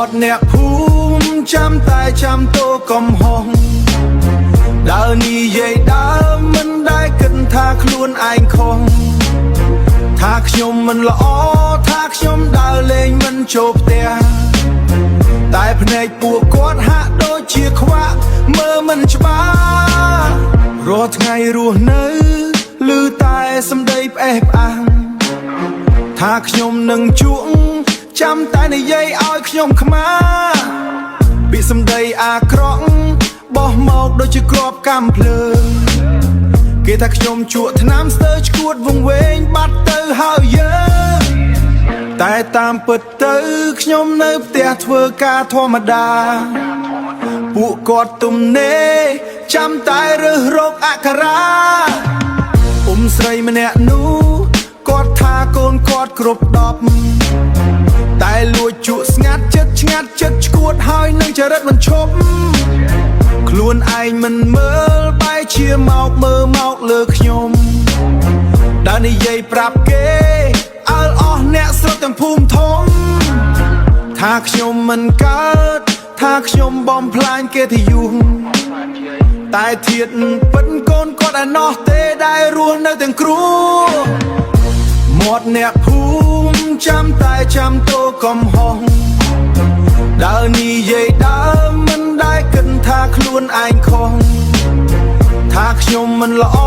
មាត់អ្នកភូមិចាំតែចាំតូកំហុសដើរនិយាយដើរមិនដែលគិតថាខ្លួនឯងខុសថាខ្ញុំមិនល្អថាខ្ញុំដើរលេងមិនចូលផ្ទះតែភ្នែកពួកគាត់ហាក់ដូចជាខ្វាក់មើលមិនច្បាស់រាល់ថ្ងៃរស់នៅឮតែសម្ដីផ្អេសផ្អាំថាខ្ញុំនឹងជក់ចាំតែនិយាយឲ្យខ្ញុំខ្មាស់ពីសម្ដីអាក្រក់បោះមកដូចជាគ្រាប់កាំភ្លើងគេថាខ្ញុំជក់ថ្នាំស្ទើរឈួតវង្វេងបាត់ទៅហើយយើងតែតាមពិតទៅខ្ញុំនៅផ្ទះធ្វើការធម្មតាពួកគាត់ទំនេរចាំតែរើសរកអក្ខរាស្រីម្នាក់នោះគាត់ថាកូនគាត់គ្រប់10តែលួចជក់ស្ងាត់ចិត្តឆ្ងាត់ចិត្តឈួតហើយនឹងចរិតមិនឈប់ខ្លួនឯងមិនមើលបែរជាមកមើលមកលើខ្ញុំដែលនិយាយប្រាប់គេអើអស់អ្នកស្រុកទាំងភូមិធំថាខ្ញុំមិនកើតថាខ្ញុំបំផ្លាញគេទីយូរតែធៀបពិតកូនគាត់ឯណោះទេដែលរស់នៅទាំងគ្រួមាត់អ្នកភូមិចាំតែចាំតូកំហុសដើរនិយាយដើរមិនដែលគិតថាខ្លួនឯងខុសថាខ្ញុំមិនល្អ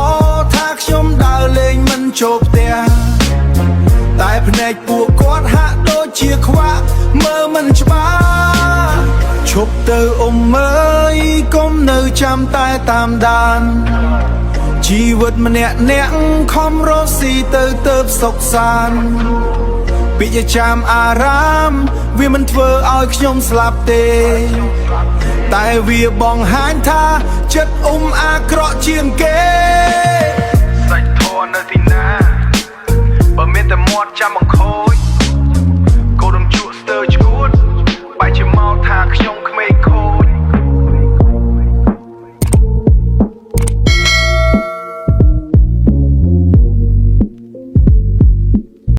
ថាខ្ញុំដើរលេងមិនចូលផ្ទះតែភ្នែកពួកគាត់ហាក់ដូចជាខ្វាក់មើលមិនច្បាស់ឈប់ទៅអ៊ំអើយកុំនៅចាំតែតាមដានជីវិតម្នាក់អ្នកខំរស់ស៊ីទៅសុខសាន្តពីជាចាំអារាមវាមិនធ្វើឲ្យខ្ញុំស្លាប់ទេតែវាបង្ហាញថាចិត្តអាក្រក់ជាងគេសាច់ធន់នៅទីណាបើមានតែមាត់ចាំ